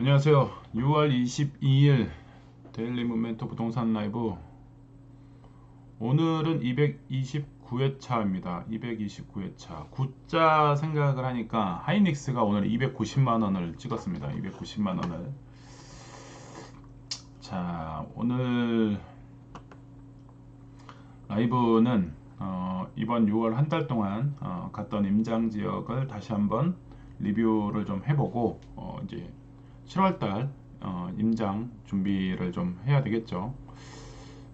안녕하세요. 6월 22일 데일리 모멘토 부동산 라이브. 오늘은 229회차입니다. 229회차. 9자 생각을 하니까 하이닉스가 오늘 290만원을 찍었습니다. 290만원을. 자, 오늘 라이브는 이번 6월 한 달 동안 갔던 임장 지역을 다시 한번 리뷰를 좀 해보고 이제 7월달 임장 준비를 좀 해야 되겠죠.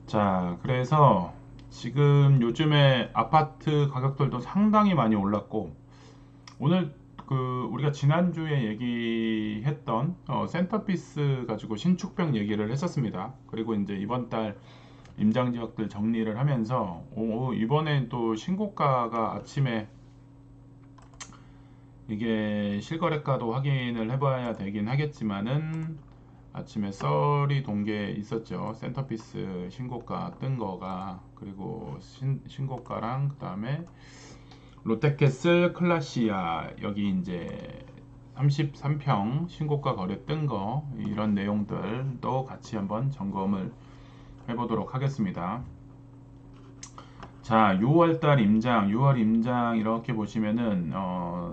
자, 그래서 지금 요즘에 아파트 가격들도 상당히 많이 올랐고, 오늘 우리가 지난주에 얘기했던 센터피스 가지고 신축병 얘기를 했었습니다. 그리고 이제 이번 달 임장 지역들 정리를 하면서 이번엔 또 신고가가 아침에 이게 실거래가도 확인을 해봐야 되긴 하겠지만은 아침에 썰이 동계 있었죠. 센터피스 신고가 뜬 거가. 그리고 신고가랑 그 다음에 롯데캐슬 클라시아 여기 이제 33평 신고가 거래 뜬 거, 이런 내용들도 같이 한번 점검을 해보도록 하겠습니다. 자, 6월달 임장, 6월 임장 이렇게 보시면은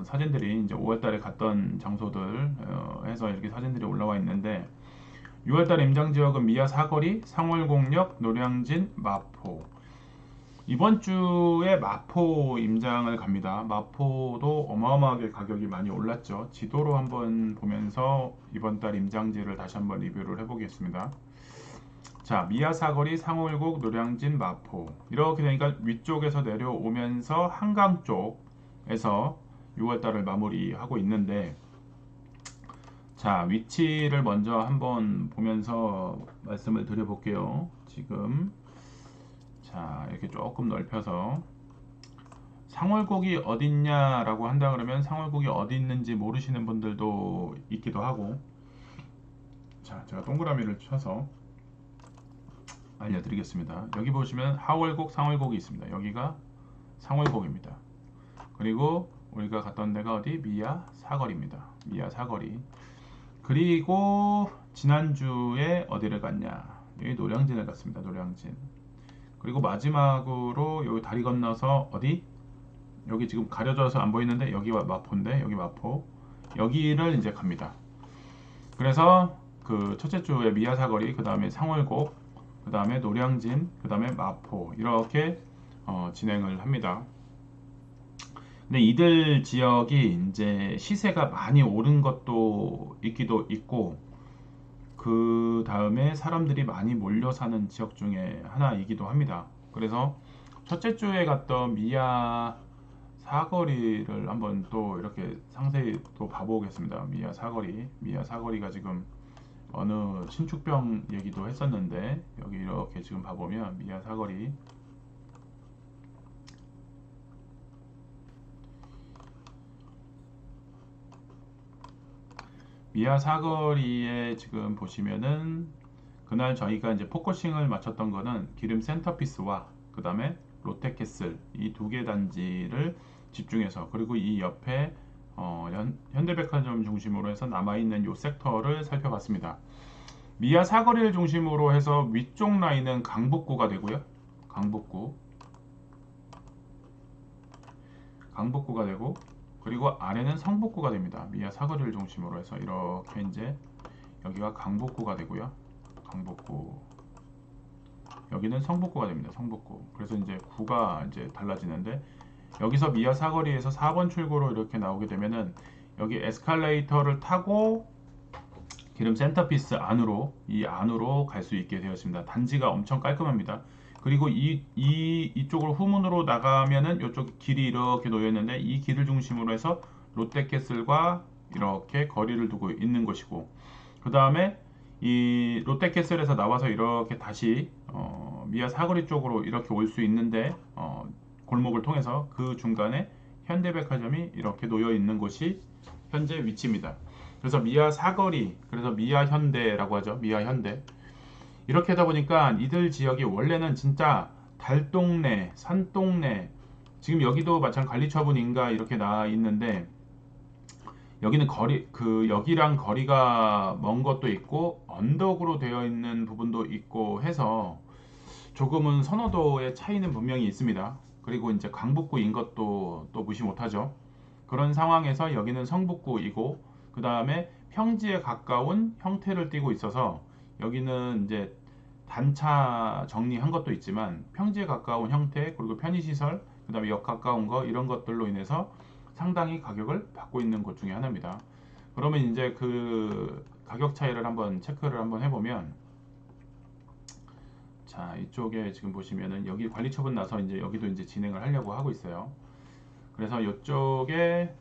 사진들이 이제 5월달에 갔던 장소들 해서 이렇게 사진들이 올라와 있는데, 6월달 임장 지역은 미아 사거리, 상월공역, 노량진, 마포. 이번 주에 마포 임장을 갑니다. 마포도 어마어마하게 가격이 많이 올랐죠. 지도로 한번 보면서 이번 달 임장지를 다시 한번 리뷰를 해보겠습니다. 자, 미아 사거리, 상월곡, 노량진, 마포. 이렇게 되니까 위쪽에서 내려오면서 한강 쪽에서 6월달을 마무리하고 있는데, 자, 위치를 먼저 한번 보면서 말씀을 드려볼게요. 지금 자, 이렇게 조금 넓혀서 상월곡이 어딨냐라고 한다 그러면 상월곡이 어디 있는지 모르시는 분들도 있기도 하고, 자, 제가 동그라미를 쳐서 알려드리겠습니다. 여기 보시면 하월곡, 상월곡이 있습니다. 여기가 상월곡입니다. 그리고 우리가 갔던 데가 어디? 미아 사거리입니다. 미아 사거리. 그리고 지난주에 어디를 갔냐? 여기 노량진을 갔습니다. 노량진. 그리고 마지막으로 여기 다리 건너서 어디? 여기 지금 가려져서 안 보이는데 여기가 마포인데, 여기 마포. 여기를 이제 갑니다. 그래서 그 첫째 주에 미아 사거리, 그 다음에 상월곡, 그 다음에 노량진, 그 다음에 마포, 이렇게 진행을 합니다. 근데 이들 지역이 이제 시세가 많이 오른 것도 있기도 있고, 그 다음에 사람들이 많이 몰려 사는 지역 중에 하나이기도 합니다. 그래서 첫째 주에 갔던 미아 사거리를 한번 또 이렇게 상세히 또 봐보겠습니다. 미아 사거리, 미아 사거리가 지금 어느 신축병 얘기도 했었는데, 여기 이렇게 지금 봐보면 미아 사거리, 미아 사거리에 지금 보시면은 그날 저희가 이제 포커싱을 맞췄던 거는 기름 센터피스와 그 다음에 롯데캐슬, 이 두 개 단지를 집중해서, 그리고 이 옆에 현대백화점 중심으로 해서 남아있는 요 섹터를 살펴봤습니다. 미아 사거리를 중심으로 해서 위쪽 라인은 강북구가 되고요. 강북구가 되고, 그리고 아래는 성북구가 됩니다. 미아 사거리를 중심으로 해서 이렇게 이제 여기가 강북구가 되고요. 강북구. 여기는 성북구가 됩니다. 성북구. 그래서 이제 구가 이제 달라지는데, 여기서 미아 사거리에서 4번 출구로 이렇게 나오게 되면은 여기 에스컬레이터를 타고 기름 센터피스 안으로, 이 안으로 갈 수 있게 되어 있습니다. 단지가 엄청 깔끔합니다. 그리고 이쪽으로 후문으로 나가면은 이쪽 길이 이렇게 놓여 있는데, 이 길을 중심으로 해서 롯데캐슬과 이렇게 거리를 두고 있는 곳이고, 그 다음에 이 롯데캐슬에서 나와서 이렇게 다시 미아 사거리 쪽으로 이렇게 올 수 있는데, 골목을 통해서 그 중간에 현대백화점이 이렇게 놓여 있는 곳이 현재 위치입니다. 그래서 미아 사거리, 그래서 미아 현대라고 하죠. 미아 현대. 이렇게 하다 보니까 이들 지역이 원래는 진짜 달동네, 산동네, 지금 여기도 마찬가지 관리처분인가 이렇게 나와 있는데, 여기는 여기랑 거리가 먼 것도 있고 언덕으로 되어 있는 부분도 있고 해서 조금은 선호도의 차이는 분명히 있습니다. 그리고 이제 강북구인 것도 또 무시 못하죠. 그런 상황에서 여기는 성북구이고 그 다음에 평지에 가까운 형태를 띠고 있어서 여기는 이제 단차 정리한 것도 있지만 평지에 가까운 형태 그리고 편의시설 그 다음에 역 가까운 거 이런 것들로 인해서 상당히 가격을 받고 있는 곳 중에 하나입니다. 그러면 이제 그 가격 차이를 한번 체크를 한번 해보면 자 이쪽에 지금 보시면은 여기 관리 처분 나서 이제 여기도 이제 진행을 하려고 하고 있어요. 그래서 이쪽에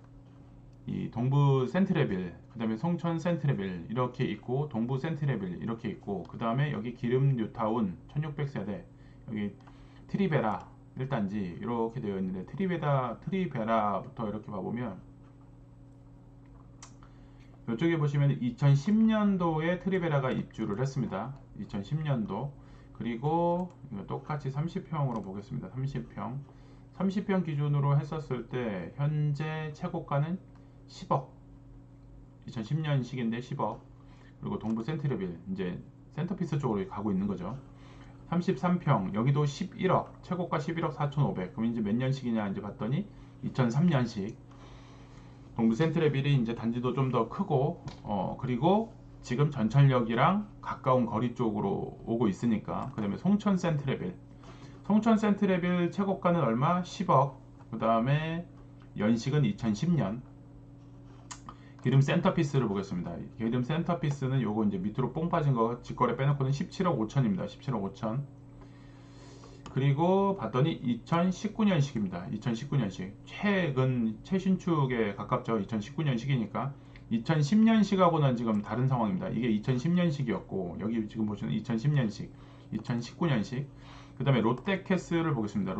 이 동부 센트레빌 그 다음에 송천 센트레빌 이렇게 있고 동부 센트레빌 이렇게 있고 그 다음에 여기 기름 뉴타운 1600세대 여기 트리베라 1단지 이렇게 되어 있는데 트리베라부터 이렇게 봐보면 이쪽에 보시면 2010년도에 트리베라가 입주를 했습니다. 2010년도 그리고 이거 똑같이 30평으로 보겠습니다. 30평 기준으로 했었을 때 현재 최고가는 10억 2010년식인데 10억 그리고 동부 센트레빌 이제 센터피스 쪽으로 가고 있는 거죠. 33평 여기도 11억 최고가 11억 4,500 그럼 이제 몇 년식이냐 이제 봤더니 2003년식 동부 센트레빌이 이제 단지도 좀 더 크고 그리고 지금 전철역이랑 가까운 거리 쪽으로 오고 있으니까 그 다음에 송천 센트레빌 최고가는 얼마? 10억 그 다음에 연식은 2010년 기름 센터피스를 보겠습니다. 기름 센터피스는 요거 이제 밑으로 뽕 빠진 거 직거래 빼놓고는 17억 5천입니다. 17억 5천 그리고 봤더니 2019년식입니다. 2019년식 최신축에 가깝죠. 2019년식이니까 2010년식하고는 지금 다른 상황입니다. 이게 2010년식이었고 여기 지금 보시는 2010년식 2019년식 그 다음에 롯데캐슬을 보겠습니다.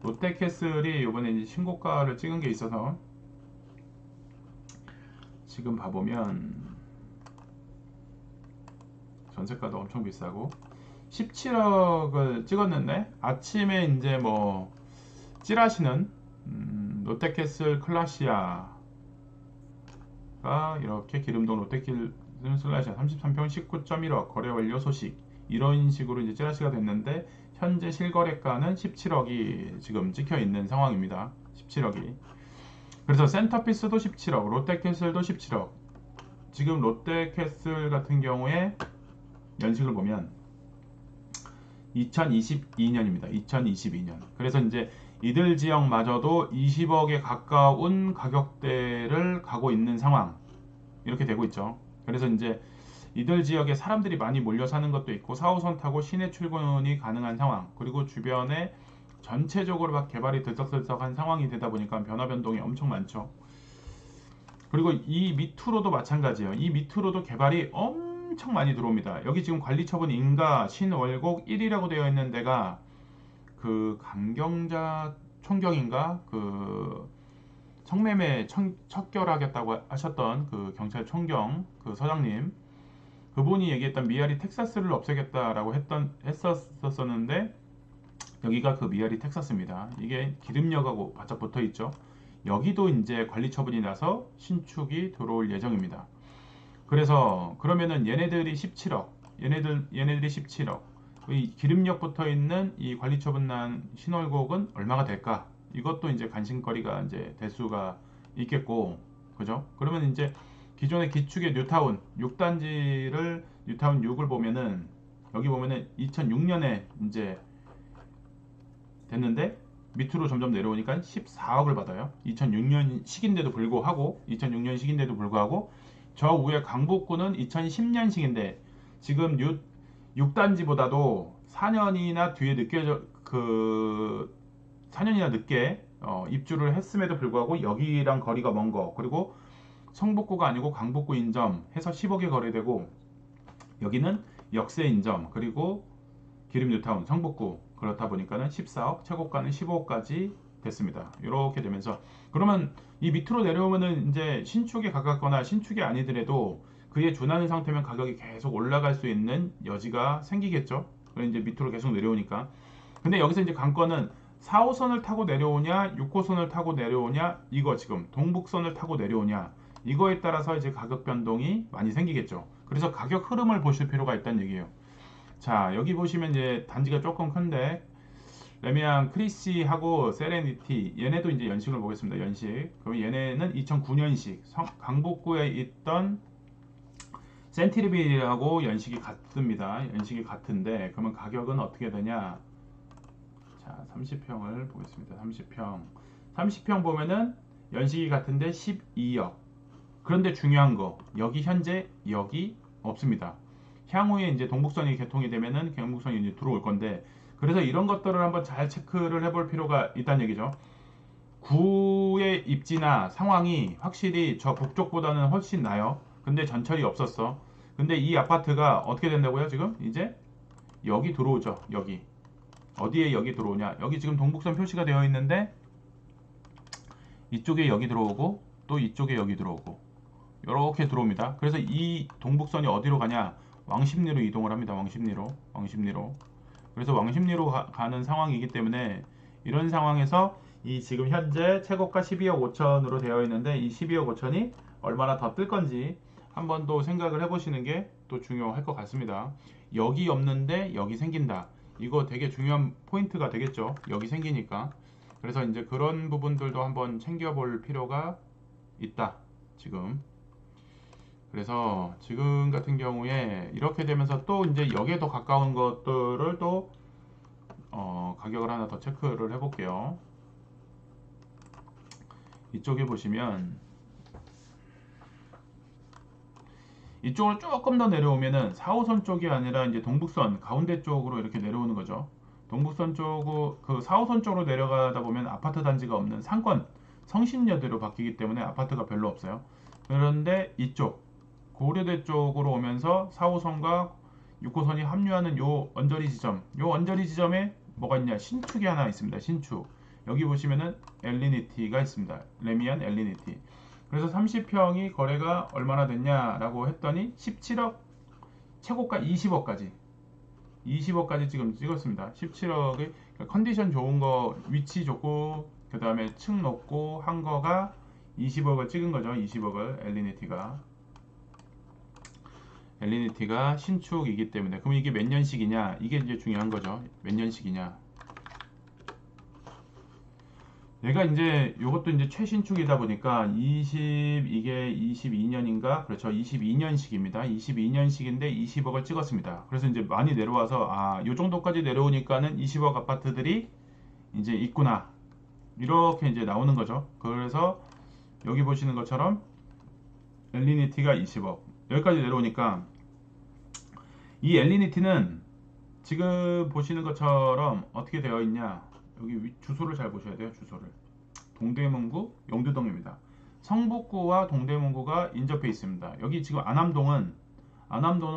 롯데캐슬이 이번에 이제 신고가를 찍은 게 있어서 지금 봐보면 전세가도 엄청 비싸고 17억을 찍었는데 아침에 이제 뭐 찌라시는 롯데캐슬 클라시아가 이렇게 기름동 롯데캐슬 클라시아 33평 19.1억 거래 완료 소식 이런 식으로 이제 찌라시가 됐는데 현재 실거래가는 17억이 지금 찍혀 있는 상황입니다. 17억이 그래서 센터피스도 17억 롯데캐슬도 17억 지금 롯데캐슬 같은 경우에 연식을 보면 2022년입니다. 2022년. 그래서 이제 이들 지역마저도 20억에 가까운 가격대를 가고 있는 상황. 이렇게 되고 있죠. 그래서 이제 이들 지역에 사람들이 많이 몰려 사는 것도 있고 4호선 타고 시내 출근이 가능한 상황. 그리고 주변에 전체적으로 막 개발이 들썩들썩한 상황이 되다 보니까 변화 변동이 엄청 많죠. 그리고 이 밑으로도 마찬가지예요. 이 밑으로도 개발이 엄청 많이 들어옵니다. 여기 지금 관리처분 인가 신월곡 1이라고 되어 있는 데가 그 강경자 총경인가 그 성매매 척결하겠다고 하셨던 그 경찰 총경 그 서장님 그분이 얘기했던 미아리 텍사스를 없애겠다라고 했었었는데 여기가 그 미아리 텍사스입니다. 이게 기름역하고 바짝 붙어 있죠. 여기도 이제 관리 처분이 나서 신축이 들어올 예정입니다. 그래서 그러면은 얘네들이 17억, 얘네들이 17억. 이 기름역 붙어 있는 이 관리 처분 난 신월곡은 얼마가 될까? 이것도 이제 관심거리가 이제 될 수가 있겠고, 그죠? 그러면 이제 기존의 기축의 뉴타운 6단지를 뉴타운 6을 보면은 여기 보면은 2006년에 이제 됐는데 밑으로 점점 내려오니까 14억을 받아요. 2006년식인데도 불구하고 저 위에 강북구는 2010년식인데 지금 6단지보다도 4년이나 늦게 입주를 했음에도 불구하고 여기랑 거리가 먼 거 그리고 성북구가 아니고 강북구인 점 해서 10억에 거래되고 여기는 역세인 점 그리고 기름 뉴타운 성북구 그렇다 보니까는 14억 최고가는 15억까지 됐습니다. 이렇게 되면서 그러면 이 밑으로 내려오면은 이제 신축에 가깝거나 신축이 아니더라도 그에 준하는 상태면 가격이 계속 올라갈 수 있는 여지가 생기겠죠. 그래 이제 밑으로 계속 내려오니까. 근데 여기서 이제 관건은 4호선을 타고 내려오냐 6호선을 타고 내려오냐 이거 지금 동북선을 타고 내려오냐 이거에 따라서 이제 가격 변동이 많이 생기겠죠. 그래서 가격 흐름을 보실 필요가 있다는 얘기예요. 자, 여기 보시면 이제 단지가 조금 큰데 레미안 크리시하고 세레니티 얘네도 이제 연식을 보겠습니다. 연식. 그럼 얘네는 2009년식 강북구에 있던 센티리빌하고 연식이 같습니다. 연식이 같은데 그러면 가격은 어떻게 되냐? 자, 30평을 보겠습니다. 30평. 30평 보면은 연식이 같은데 12억. 그런데 중요한 거 여기 현재 여기 없습니다. 향후에 이제 동북선이 개통이 되면은 경북선이 이제 들어올 건데 그래서 이런 것들을 한번 잘 체크를 해볼 필요가 있다는 얘기죠. 구의 입지나 상황이 확실히 저 북쪽보다는 훨씬 나요. 근데 전철이 없었어. 근데 이 아파트가 어떻게 된다고요? 지금 이제 여기 들어오죠. 여기 어디에 여기 들어오냐? 여기 지금 동북선 표시가 되어 있는데 이쪽에 여기 들어오고 또 이쪽에 여기 들어오고 이렇게 들어옵니다. 그래서 이 동북선이 어디로 가냐? 왕십리로 이동을 합니다. 왕십리로. 그래서 왕십리로 가는 상황이기 때문에 이런 상황에서 이 지금 현재 최고가 12억 5천으로 되어 있는데 이 12억 5천이 얼마나 더 뜰 건지 한번 더 생각을 해보시는 게 또 중요할 것 같습니다. 여기 없는데 여기 생긴다. 이거 되게 중요한 포인트가 되겠죠. 여기 생기니까. 그래서 이제 그런 부분들도 한번 챙겨볼 필요가 있다. 지금. 그래서 지금 같은 경우에 이렇게 되면서 또 이제 여기에 더 가까운 것들을 또 가격을 하나 더 체크를 해볼게요. 이쪽에 보시면 이쪽으로 조금 더 내려오면은 4호선 쪽이 아니라 이제 동북선 가운데 쪽으로 이렇게 내려오는 거죠. 동북선 쪽으로 그 4호선 쪽으로 내려가다 보면 아파트 단지가 없는 상권 성신여대로 바뀌기 때문에 아파트가 별로 없어요. 그런데 이쪽 고려대 쪽으로 오면서 4호선과 6호선이 합류하는 요 언저리 지점에 뭐가 있냐? 신축이 하나 있습니다. 신축. 여기 보시면은 엘리니티가 있습니다. 레미안 엘리니티. 그래서 30평이 거래가 얼마나 됐냐라고 했더니 17억 최고가 20억까지 지금 찍었습니다. 17억의 컨디션 좋은 거 위치 좋고 그 다음에 층 높고 한 거가 20억을 찍은 거죠. 20억을 엘리니티가 신축이기 때문에 그럼 이게 몇 년식이냐 이게 이제 중요한 거죠. 몇 년식이냐 얘가 이제 이것도 이제 최신축이다 보니까 이게 22년인가 그렇죠. 22년식입니다. 22년식인데 20억을 찍었습니다. 그래서 이제 많이 내려와서 이 정도까지 내려오니까는 20억 아파트들이 이제 있구나 이렇게 이제 나오는 거죠. 그래서 여기 보시는 것처럼 엘리니티가 20억 여기까지 내려오니까 이 엘리니티는 지금 보시는 것처럼 어떻게 되어 있냐 여기 주소를 잘 보셔야 돼요. 주소를 동대문구 용두동입니다. 성북구와 동대문구가 인접해 있습니다. 여기 지금 안암동은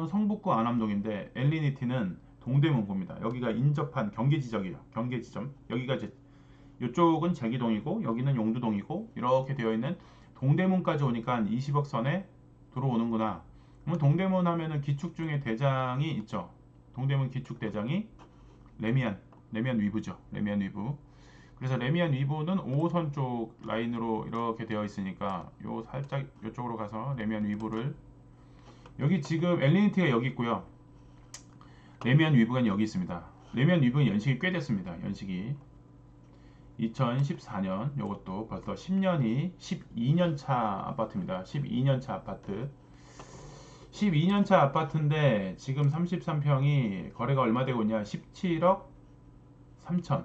성북구 안암동인데 엘리니티는 동대문구입니다. 여기가 인접한 경계지점이에요. 경계지점 여기가 이제 이쪽은 제기동이고 여기는 용두동이고 이렇게 되어 있는 동대문까지 오니까 20억 선에 들어오는구나. 그러면 동대문 하면은 기축 중에 대장이 있죠. 동대문 기축 대장이 레미안 위브죠. 레미안 위브. 그래서 레미안 위브는 5호선 쪽 라인으로 이렇게 되어 있으니까 요 살짝 이쪽으로 가서 레미안 위브를 여기 지금 엘리니티가 여기 있고요. 레미안 위브가 여기 있습니다. 레미안 위브는 연식이 꽤 됐습니다. 연식이 2014년 요것도 벌써 12년차 아파트입니다. 12년차 아파트. 12년차 아파트인데 지금 33평이 거래가 얼마 되고 있냐? 17억 3천.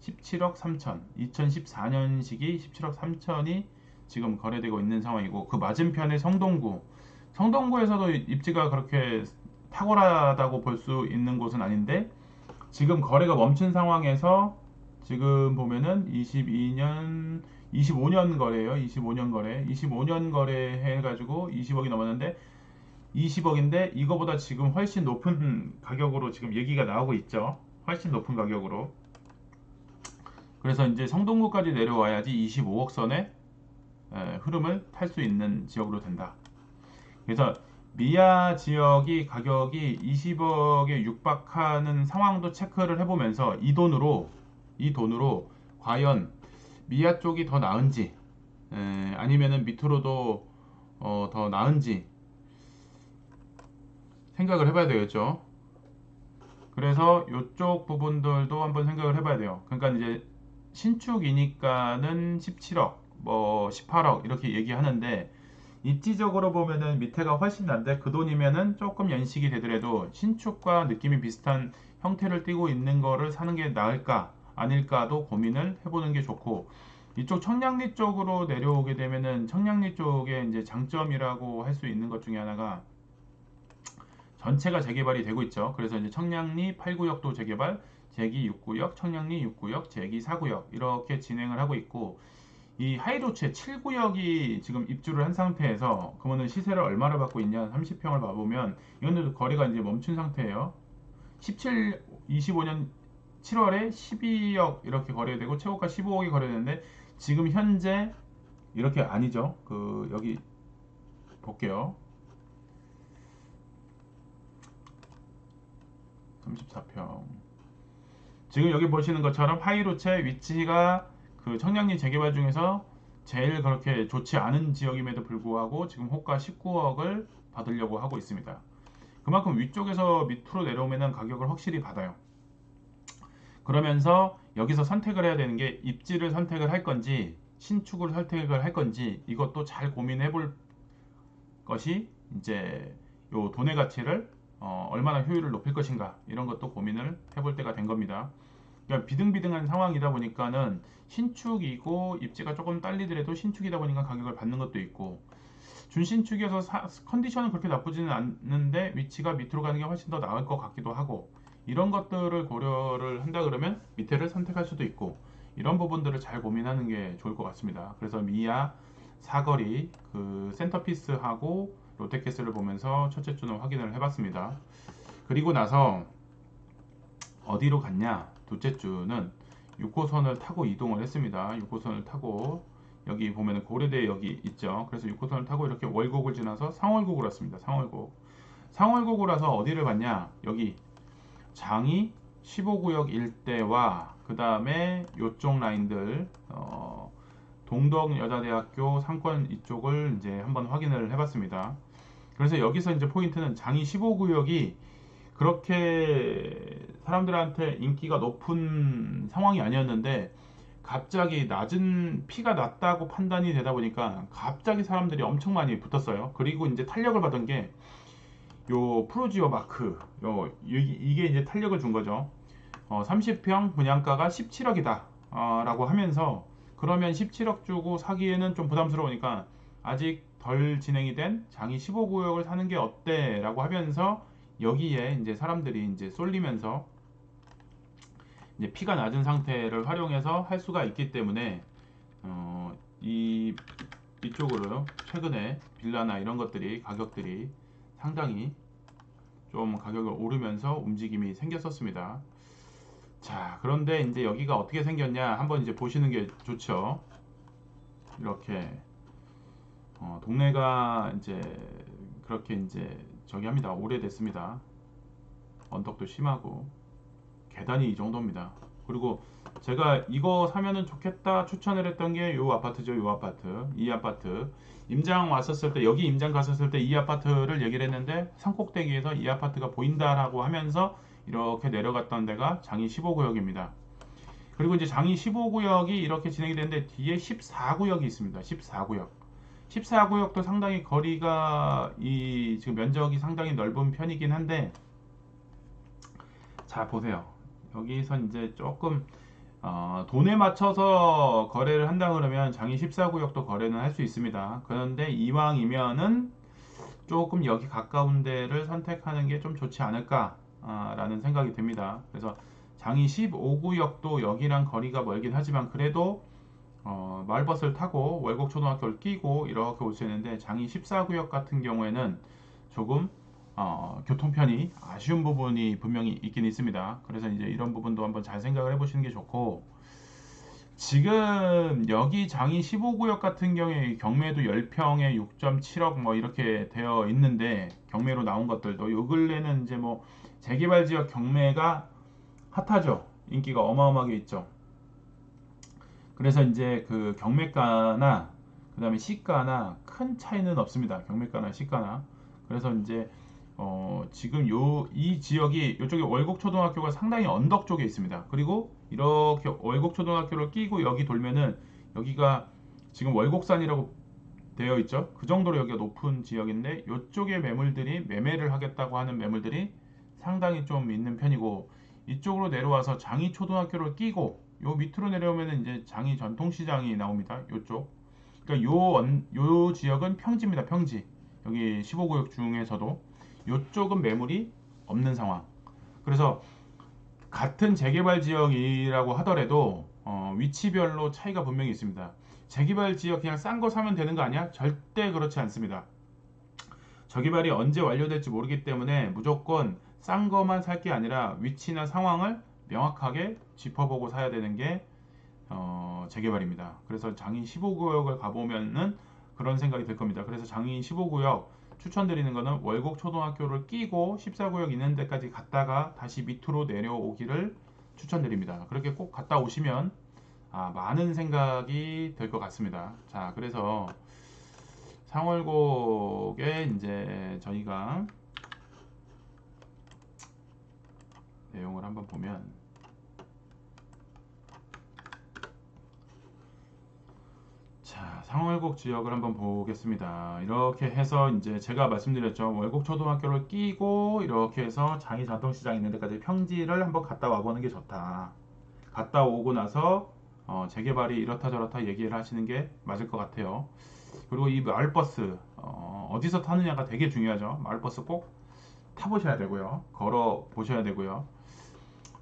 2014년식이 17억 3천이 지금 거래되고 있는 상황이고 그 맞은편에 성동구에서도 입지가 그렇게 탁월하다고 볼 수 있는 곳은 아닌데 지금 거래가 멈춘 상황에서 지금 보면은 25년 거래예요. 25년 거래 해가지고 20억이 넘었는데 20억인데 이거보다 지금 훨씬 높은 가격으로 지금 얘기가 나오고 있죠. 훨씬 높은 가격으로. 그래서 이제 성동구까지 내려와야지 25억 선의 흐름을 탈 수 있는 지역으로 된다. 그래서 미아 지역이 가격이 20억에 육박하는 상황도 체크를 해보면서 이 돈으로 이 돈으로 과연 미아 쪽이 더 나은지 아니면은 밑으로도 더 나은지 생각을 해봐야 되겠죠. 그래서 이쪽 부분들도 한번 생각을 해봐야 돼요. 그러니까 이제 신축이니까는 17억, 뭐 18억 이렇게 얘기하는데 입지적으로 보면은 밑에가 훨씬 난데 그 돈이면은 조금 연식이 되더라도 신축과 느낌이 비슷한 형태를 띠고 있는 거를 사는 게 나을까 아닐까도 고민을 해보는 게 좋고 이쪽 청량리 쪽으로 내려오게 되면은 청량리 쪽에 이제 장점이라고 할 수 있는 것 중에 하나가 전체가 재개발이 되고 있죠. 그래서 이제 청량리 8구역도 재개발, 제기 6구역, 청량리 6구역, 제기 4구역 이렇게 진행을 하고 있고 이 하이로체 7구역이 지금 입주를 한 상태에서 그러면 시세를 얼마를 받고 있냐 30평을 봐보면 이건 거래가 이제 멈춘 상태예요. 25년 7월에 12억 이렇게 거래되고 최고가 15억이 거래되는데 지금 현재 이렇게 아니죠. 그 여기 볼게요. 34평. 지금 여기 보시는 것처럼 하이로체 위치가 그 청량리 재개발 중에서 제일 그렇게 좋지 않은 지역임에도 불구하고 지금 호가 19억을 받으려고 하고 있습니다. 그만큼 위쪽에서 밑으로 내려오면 가격을 확실히 받아요. 그러면서 여기서 선택을 해야 되는 게 입지를 선택을 할 건지 신축을 선택을 할 건지 이것도 잘 고민해 볼 것이 이제 요 돈의 가치를 얼마나 효율을 높일 것인가 이런 것도 고민을 해볼 때가 된 겁니다. 그러니까 비등비등한 상황이다 보니까는 신축이고 입지가 조금 딸리더라도 신축이다 보니까 가격을 받는 것도 있고 준신축이어서 컨디션은 그렇게 나쁘지는 않는데 위치가 밑으로 가는 게 훨씬 더 나을 것 같기도 하고 이런 것들을 고려를 한다 그러면 밑에를 선택할 수도 있고 이런 부분들을 잘 고민하는 게 좋을 것 같습니다. 그래서 미아 사거리 그 센터피스하고 롯데캐슬을 보면서 첫째 주는 확인을 해봤습니다. 그리고 나서 어디로 갔냐? 둘째 주는 6호선을 타고 이동을 했습니다. 6호선을 타고 여기 보면 고려대 여기 있죠. 그래서 6호선을 타고 이렇게 월곡을 지나서 상월곡으로 왔습니다. 상월곡. 상월곡으로 와서 어디를 봤냐? 여기 장이 15구역 일대와 그 다음에 요쪽 라인들 동덕여자대학교 상권 이쪽을 이제 한번 확인을 해봤습니다. 그래서 여기서 이제 포인트는 장이 15구역이 그렇게 사람들한테 인기가 높은 상황이 아니었는데 갑자기 낮은 피가 낮다고 판단이 되다 보니까 갑자기 사람들이 엄청 많이 붙었어요. 그리고 이제 탄력을 받은 게 요 프로지오 마크 이게 이제 탄력을 준 거죠. 30평 분양가가 17억이다 라고 하면서 그러면 17억 주고 사기에는 좀 부담스러우니까 아직 덜 진행이 된 장이 15구역을 사는 게 어때 라고 하면서 여기에 이제 사람들이 이제 쏠리면서 이제 피가 낮은 상태를 활용해서 할 수가 있기 때문에 이쪽으로 최근에 빌라나 이런 것들이 가격들이 상당히 좀 가격이 오르면서 움직임이 생겼었습니다. 자, 그런데 이제 여기가 어떻게 생겼냐 한번 이제 보시는 게 좋죠. 이렇게 동네가 이제 그렇게 이제 저기 합니다. 오래됐습니다. 언덕도 심하고 계단이 이 정도입니다. 그리고 제가 이거 사면은 좋겠다 추천을 했던 게 요 아파트죠. 요 아파트. 이 아파트. 임장 왔었을 때 여기 임장 갔었을 때 이 아파트를 얘기를 했는데 산꼭대기에서 이 아파트가 보인다라고 하면서 이렇게 내려갔던 데가 장이 15구역입니다. 그리고 이제 장이 15구역이 이렇게 진행이 되는데 뒤에 14구역이 있습니다. 14구역. 14구역도 상당히 거리가 이 지금 면적이 상당히 넓은 편이긴 한데 자 보세요. 여기서 이제 조금 돈에 맞춰서 거래를 한다 그러면 장이 14구역도 거래는 할 수 있습니다. 그런데 이왕이면은 조금 여기 가까운 데를 선택하는 게 좀 좋지 않을까 라는 생각이 듭니다. 그래서 장이 15구역도 여기랑 거리가 멀긴 하지만 그래도 마을버스를 타고 월곡초등학교를 끼고 이렇게 올 수 있는데 장이 14구역 같은 경우에는 조금 교통편이 아쉬운 부분이 분명히 있긴 있습니다. 그래서 이제 이런 부분도 한번 잘 생각을 해보시는 게 좋고 지금 여기 장이 15구역 같은 경우에 경매도 10평에 6.7억 뭐 이렇게 되어 있는데 경매로 나온 것들도 요 근래는 이제 뭐 재개발 지역 경매가 핫하죠. 인기가 어마어마하게 있죠. 그래서 이제 그 경매가나 그다음에 시가나 큰 차이는 없습니다. 경매가나 시가나. 그래서 이제 지금 이 지역이 이쪽에 월곡초등학교가 상당히 언덕 쪽에 있습니다. 그리고 이렇게 월곡초등학교를 끼고 여기 돌면은 여기가 지금 월곡산이라고 되어 있죠. 그 정도로 여기가 높은 지역인데 이쪽에 매물들이 매매를 하겠다고 하는 매물들이 상당히 좀 있는 편이고 이쪽으로 내려와서 장이초등학교를 끼고 요 밑으로 내려오면은 이제 장이 전통시장이 나옵니다. 요쪽. 그러니까 요 지역은 평지입니다. 평지. 여기 15구역 중에서도 요쪽은 매물이 없는 상황. 그래서 같은 재개발 지역이라고 하더라도 위치별로 차이가 분명히 있습니다. 재개발 지역 그냥 싼 거 사면 되는 거 아니야? 절대 그렇지 않습니다. 저개발이 언제 완료될지 모르기 때문에 무조건 싼 거만 살 게 아니라 위치나 상황을 명확하게 짚어보고 사야 되는 게 재개발입니다. 그래서 장인 15구역을 가보면은 그런 생각이 들 겁니다. 그래서 장인 15구역 추천드리는 거는 월곡 초등학교를 끼고 14구역 있는 데까지 갔다가 다시 밑으로 내려오기를 추천드립니다. 그렇게 꼭 갔다 오시면 많은 생각이 들 것 같습니다. 자, 그래서 상월곡에 이제 저희가 내용을 한번 보면 자, 상월곡 지역을 한번 보겠습니다. 이렇게 해서 이제 제가 말씀드렸죠. 월곡 초등학교를 끼고 이렇게 해서 장이 전통시장 있는 데까지 평지를 한번 갔다 와보는 게 좋다. 갔다 오고 나서 재개발이 이렇다 저렇다 얘기를 하시는 게 맞을 것 같아요. 그리고 이 마을버스 어디서 타느냐가 되게 중요하죠. 마을버스 꼭 타보셔야 되고요. 걸어 보셔야 되고요.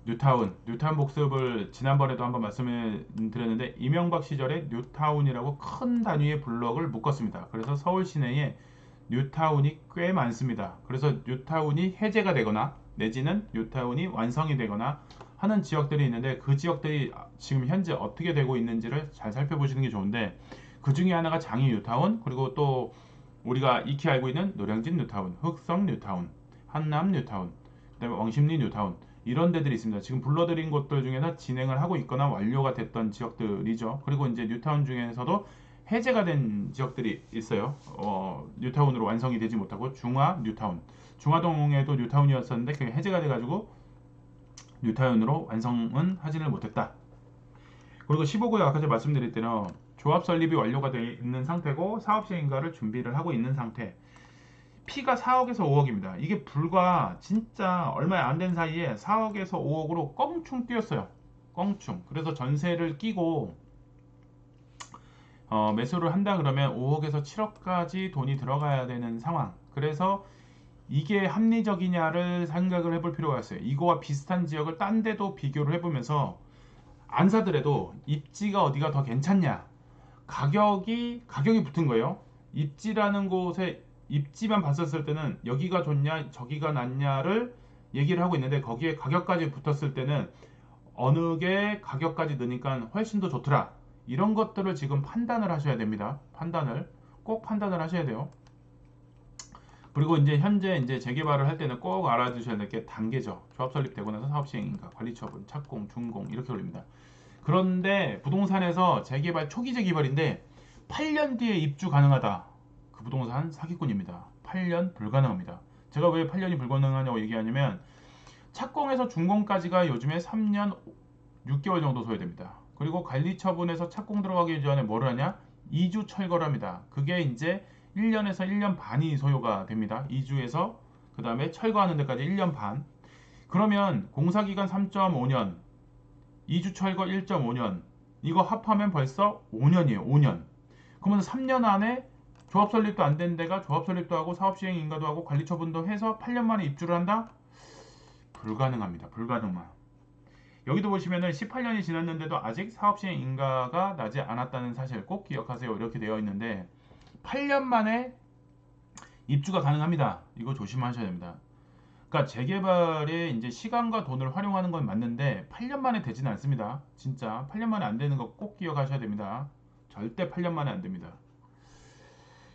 뉴타운 복습을 지난번에도 한번 말씀을 드렸는데 이명박 시절에 뉴타운이라고 큰 단위의 블럭을 묶었습니다. 그래서 서울 시내에 뉴타운이 꽤 많습니다. 그래서 뉴타운이 해제가 되거나 내지는 뉴타운이 완성이 되거나 하는 지역들이 있는데 그 지역들이 지금 현재 어떻게 되고 있는지를 잘 살펴보시는 게 좋은데 그 중에 하나가 장이 뉴타운 그리고 또 우리가 익히 알고 있는 노량진 뉴타운, 흑성 뉴타운, 한남 뉴타운, 그다음에 왕십리 뉴타운 이런 데들이 있습니다. 지금 불러드린 곳들 중에서 진행을 하고 있거나 완료가 됐던 지역들이죠. 그리고 이제 뉴타운 중에서도 해제가 된 지역들이 있어요. 뉴타운으로 완성이 되지 못하고 중화 뉴타운, 중화동에도 뉴타운이었었는데 그게 해제가 돼가지고 뉴타운으로 완성은 하지를 못했다. 그리고 15구역 아까 제가 말씀드릴 때는 조합 설립이 완료가 되어 있는 상태고 사업 시행가를 준비를 하고 있는 상태. P가 4억에서 5억입니다. 이게 불과 진짜 얼마 안 된 사이에 4억에서 5억으로 껑충 뛰었어요. 껑충. 그래서 전세를 끼고 매수를 한다 그러면 5억에서 7억까지 돈이 들어가야 되는 상황. 그래서 이게 합리적이냐를 생각을 해볼 필요가 있어요. 이거와 비슷한 지역을 딴 데도 비교를 해보면서 안 사더라도 입지가 어디가 더 괜찮냐. 가격이 붙은 거예요. 입지라는 곳에 입지만 봤었을 때는 여기가 좋냐 저기가 낫냐를 얘기를 하고 있는데 거기에 가격까지 붙었을 때는 어느 게 가격까지 느니까 훨씬 더 좋더라. 이런 것들을 지금 판단을 하셔야 됩니다. 꼭 판단을 하셔야 돼요. 그리고 이제 현재 이제 재개발을 할 때는 꼭 알아두셔야 될 게 단계죠. 조합 설립되고 나서 사업 시행인가, 관리 처분, 착공, 준공 이렇게 올립니다. 그런데 부동산에서 재개발 초기 재개발인데 8년 뒤에 입주 가능하다. 그 부동산 사기꾼입니다. 8년 불가능합니다. 제가 왜 8년이 불가능하냐고 얘기하냐면 착공에서 준공까지가 요즘에 3년 6개월 정도 소요됩니다. 그리고 관리처분에서 착공 들어가기 전에 뭐를 하냐? 2주 철거를 합니다. 그게 이제 1년에서 1년 반이 소요가 됩니다. 2주에서 그 다음에 철거하는 데까지 1년 반. 그러면 공사기간 3.5년, 2주 철거 1.5년, 이거 합하면 벌써 5년이에요. 5년. 그러면 3년 안에 조합 설립도 안 된 데가 조합 설립도 하고 사업 시행 인가도 하고 관리 처분도 해서 8년 만에 입주를 한다? 불가능합니다. 불가능한. 여기도 보시면은 18년이 지났는데도 아직 사업 시행 인가가 나지 않았다는 사실 꼭 기억하세요. 이렇게 되어 있는데 8년 만에 입주가 가능합니다. 이거 조심하셔야 됩니다. 그러니까 재개발에 이제 시간과 돈을 활용하는 건 맞는데 8년 만에 되지는 않습니다. 진짜 8년 만에 안 되는 거 꼭 기억하셔야 됩니다. 절대 8년 만에 안 됩니다.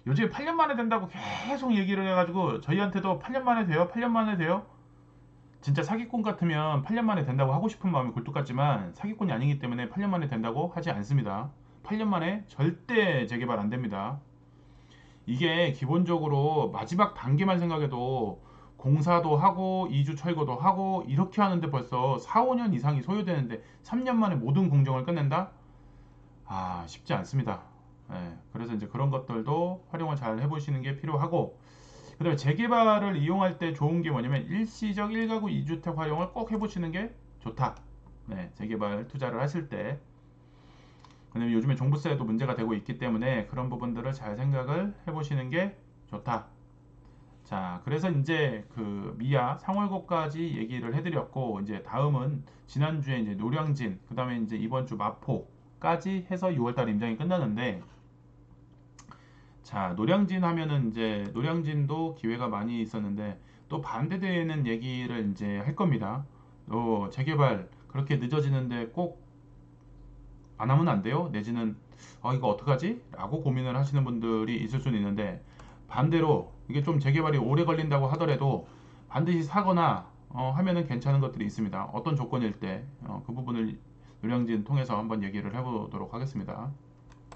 요즘에 8년 만에 된다고 계속 얘기를 해가지고 저희한테도 8년 만에 돼요? 8년 만에 돼요? 진짜 사기꾼 같으면 8년 만에 된다고 하고 싶은 마음이 굴뚝 같지만 사기꾼이 아니기 때문에 8년 만에 된다고 하지 않습니다. 8년 만에 절대 재개발 안 됩니다. 이게 기본적으로 마지막 단계만 생각해도 공사도 하고 이주 철거도 하고 이렇게 하는데 벌써 4, 5년 이상이 소요되는데 3년 만에 모든 공정을 끝낸다? 아, 쉽지 않습니다. 예, 그래서 이제 그런 것들도 활용을 잘 해보시는 게 필요하고, 그 다음에 재개발을 이용할 때 좋은 게 뭐냐면 일시적 1가구 2주택 활용을 꼭 해보시는 게 좋다. 네, 재개발 투자를 하실 때. 왜냐면 요즘에 종부세도 문제가 되고 있기 때문에 그런 부분들을 잘 생각을 해보시는 게 좋다. 자, 그래서 이제 그 미아 상월고까지 얘기를 해드렸고, 이제 다음은 지난주에 이제 노량진, 그 다음에 이제 이번 주 마포까지 해서 6월달 임장이 끝나는데, 자, 노량진 하면은 이제 노량진도 기회가 많이 있었는데 또 반대되는 얘기를 이제 할 겁니다. 재개발 그렇게 늦어지는데 꼭 안 하면 안 돼요? 내지는 이거 어떡하지? 라고 고민을 하시는 분들이 있을 수는 있는데, 반대로 이게 좀 재개발이 오래 걸린다고 하더라도 반드시 사거나 하면은 괜찮은 것들이 있습니다. 어떤 조건일 때 그 부분을 노량진 통해서 한번 얘기를 해보도록 하겠습니다.